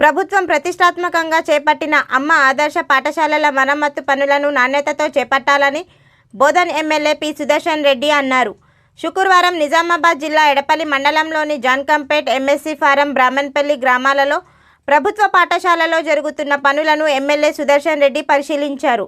ప్రభుత్వం ప్రతిష్టాత్మకంగా చేపట్టిన అమ్మ ఆదర్శ పాఠశాలల మరమ్మత్తు పనులను నాణ్యతతో చేపట్టాలని బోధన్ ఎమ్మెల్యే పి సుదర్శన్ రెడ్డి అన్నారు. శుక్రవారం నిజామాబాద్ జిల్లా ఎడపల్లి మండలంలోని జాన్కంపేట్, ఎంఎస్సి ఫారం, బ్రాహ్మణపల్లి గ్రామాలలో ప్రభుత్వ పాఠశాలలో జరుగుతున్న పనులను ఎమ్మెల్యే సుదర్శన్ రెడ్డి పరిశీలించారు.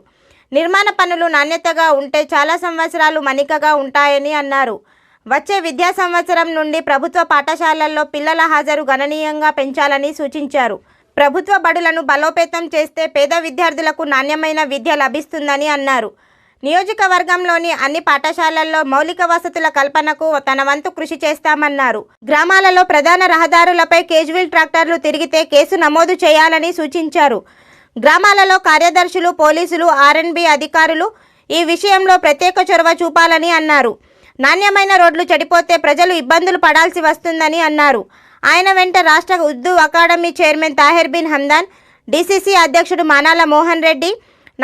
నిర్మాణ పనులు నాణ్యతగా ఉంటే చాలా సంవత్సరాలు మన్నికగా ఉంటాయని అన్నారు. వచ్చే విద్యా సంవత్సరం నుండి ప్రభుత్వ పాఠశాలల్లో పిల్లల హాజరు గణనీయంగా పెంచాలని సూచించారు. ప్రభుత్వ బడులను బలోపేతం చేస్తే పేద విద్యార్థులకు నాణ్యమైన విద్య లభిస్తుందని అన్నారు. నియోజకవర్గంలోని అన్ని పాఠశాలల్లో మౌలిక వసతుల కల్పనకు తన వంతు కృషి చేస్తామన్నారు. గ్రామాలలో ప్రధాన రహదారులపై కేజ్వీల్ ట్రాక్టర్లు తిరిగితే కేసు నమోదు చేయాలని సూచించారు. గ్రామాలలో కార్యదర్శులు, పోలీసులు, ఆర్ఎండ్బి అధికారులు ఈ విషయంలో ప్రత్యేక చొరవ చూపాలని అన్నారు. నాణ్యమైన రోడ్లు చెడిపోతే ప్రజలు ఇబ్బందులు పడాల్సి వస్తుందని అన్నారు. ఆయన వెంట రాష్ట్ర Urdu academy chairman Tahir Bin Hamdan, DCC అధ్యక్షుడు మానాల మోహన్ రెడ్డి,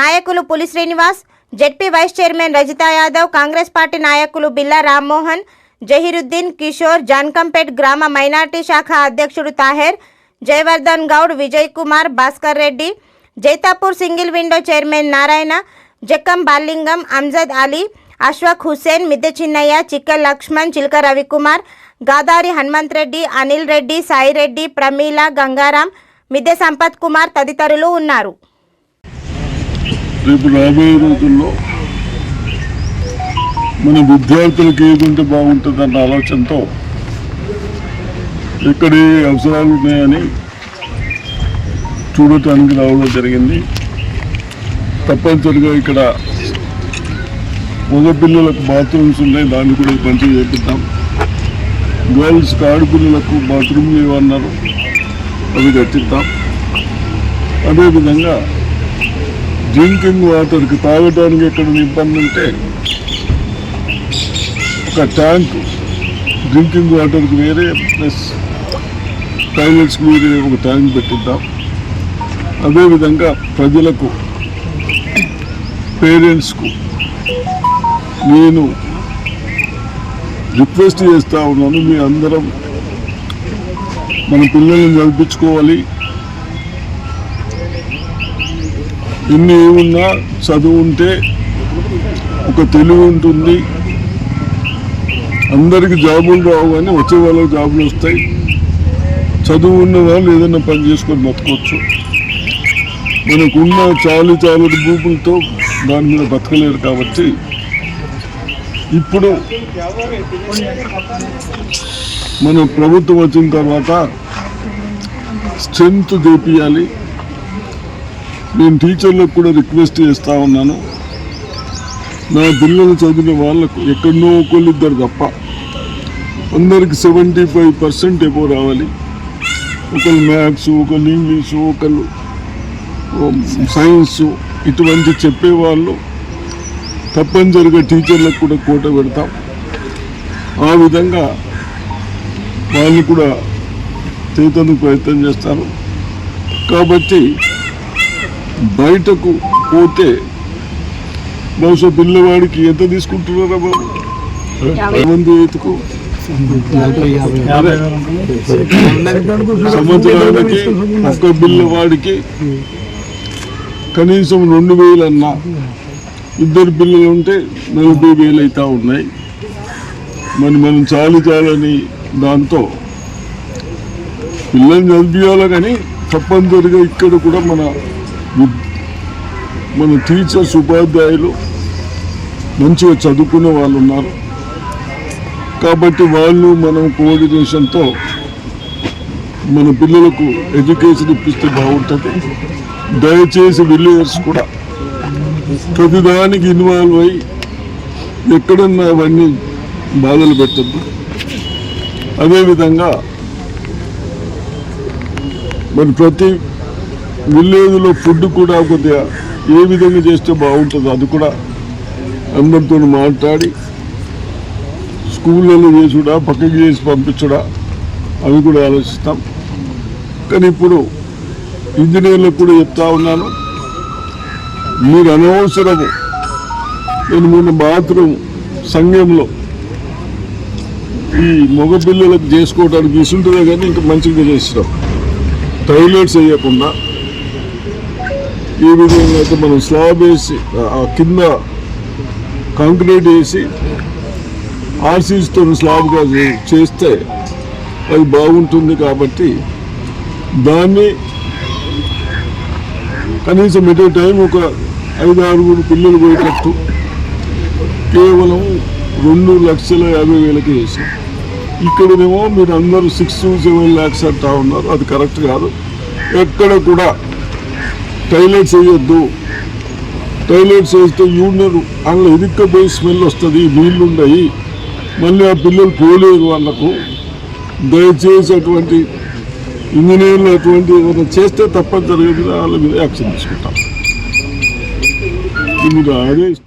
నాయకులు Puli Srinivas, ZP vice chairman Rajitha Yadav, Congress party నాయకులు బిల్లా రామ్మోహన్, జహీరుద్దీన్, కిషోర్, జాన్కంపేట్ గ్రామ మైనార్టీ శాఖ అధ్యక్షుడు Taher, Jayavardhan Goud, Vijay Kumar, Bhaskar Reddy, Jaitapur single window chairman Narayana, Jakkam Balingam, Amjad Ali, Ashfaq Hussain, Midde Chinnaiah, Chikkal Laxman, చిల్క Ravikumar, Gadari Hanumanth Reddy, Anil Reddy, Sai Reddy, Pramila, Gangaram, మిద్దె సంపత్ కుమార్ తదితరులు ఉన్నారు. రేపు రాబోయే రోజుల్లో మన విద్యార్థులకు ఏదుంటే బాగుంటుందన్న ఆలోచనతో ఎక్కడ ఏ అవసరాలు ఉన్నాయని చూడటానికి రావడం జరిగింది. తప్పనిసరిగా ఇక్కడ మగ పిల్లలకు బాత్రూమ్స్ ఉన్నాయి, దాన్ని కూడా మంచిగా చేపిద్దాం. గర్ల్స్ ఆడపిల్లలకు బాత్రూమ్లు ఇవ్వన్నారు, అవి కట్టిద్దాం. అదేవిధంగా డ్రింకింగ్ వాటర్కి తాగడానికి ఎక్కడ ఇబ్బంది ఉంటే ఒక ట్యాంక్, డ్రింకింగ్ వాటర్కి వేరే ప్లస్ టాయిలెట్స్కి వేరే ఒక ట్యాంక్ పెట్టిద్దాం. అదేవిధంగా ప్రజలకు, పేరెంట్స్కు నేను రిక్వెస్ట్ చేస్తూ ఉన్నాను, మీ అందరం మన పిల్లల్ని చదివించుకోవాలి. ఇన్ని ఏమున్నా చదువు ఉంటే ఒక తెలివి ఉంటుంది. అందరికీ జాబులు రావు కానీ వచ్చే వాళ్ళకి జాబులు వస్తాయి. చదువు ఉన్న వాళ్ళు ఏదైనా పని చేసుకొని బతకొచ్చు. మనకున్న చాలు భూములతో దాని మీద బతకలేరు. కాబట్టి ఇప్పుడు మన ప్రభుత్వం వచ్చిన తర్వాత స్ట్రెంత్ చేపియాలి. నేను టీచర్లకు కూడా రిక్వెస్ట్ చేస్తూ ఉన్నాను, నా పిల్లలు చదివిన వాళ్ళకు ఎక్కడనో ఒకళ్ళిద్దరు తప్ప అందరికి 75% ఎబో రావాలి. ఒకళ్ళు మ్యాథ్స్, ఒకళ్ళు ఇంగ్లీషు, ఒకళ్ళు సైన్స్, ఇటువంటి చెప్పేవాళ్ళు తప్పనిసరిగా టీచర్లకు కూడా కోట పెడతాం. ఆ విధంగా వాళ్ళు కూడా చేతను ప్రయత్నం చేస్తారు. కాబట్టి బయటకు పోతే బహుశా పిల్లవాడికి ఎంత తీసుకుంటున్నారా బాబు? మంది ఎత్తుకు సంవత్సరానికి ఒక్క పిల్లవాడికి కనీసం 2,000 అన్నా, ఇద్దరు పిల్లలు ఉంటే 40,000 అవుతా ఉన్నాయి. మనం చాలని దాంతో పిల్లల్ని చదివించాలి. కానీ తప్పనిసరిగా ఇక్కడ కూడా మన టీచర్స్, ఉపాధ్యాయులు మంచిగా చదువుకునే వాళ్ళు ఉన్నారు. కాబట్టి వాళ్ళు మనం కోఆర్డినేషన్తో మన పిల్లలకు ఎడ్యుకేషన్ ఇప్పిస్తే బాగుంటుంది. దయచేసి విలేజర్స్ కూడా ప్రతిదానికి ఇన్వాల్వ్ అయ్యి ఎక్కడన్నా అవన్నీ బాధలు పెట్టద్దు. అదేవిధంగా మరి ప్రతి విలేజ్లో ఫుడ్ కూడా కొద్దిగా ఏ విధంగా చేస్తే బాగుంటుందో అది కూడా అందరితో మాట్లాడి స్కూళ్ళలో చేసుడా, పక్కకి చేసి పంపించుడా, అవి కూడా ఆలోచిస్తాం. కానీ ఇప్పుడు ఇంజనీర్లకు కూడా చెప్తా ఉన్నాను, మీరు అనవసరము నేను మొన్న బాత్రూమ్ సంఘంలో ఈ మగ పిల్లలకు చేసుకోవడానికి ఇసుంటుందే కానీ ఇంకా మంచిగా చేసినాం. టైలెట్స్ వేయకుండా ఏ విధంగా అయితే మనం స్లాబ్ వేసి ఆ కింద కాంక్రీట్ వేసి ఆర్సీస్తో స్లాబ్గా చేస్తే అది బాగుంటుంది. కాబట్టి దాన్ని కనీసం ఎట్ టైం ఒక 5-6 పిల్లలు పోయేటట్టు కేవలం 2,50,000 వేసాం. ఇక్కడనేమో మీరు అందరూ 6-7 lakhs అంటా ఉన్నారు. అది కరెక్ట్ కాదు. ఎక్కడ కూడా టైలెట్స్ వేయొద్దు. టైలెట్స్ వేస్తే యూరినర్ అందులో ఇరుక్కపోయి స్మెల్ వస్తుంది, నీళ్లు ఉన్నాయి, మళ్ళీ ఆ పిల్లలు పోలేరు. వాళ్ళకు దయచేసి అటువంటి ఇంజనీర్లు అటువంటి ఏదైనా చేస్తే తప్పనిసరిగా వాళ్ళ మీద యాక్షన్ తీసుకుంటాం. మీరు అదే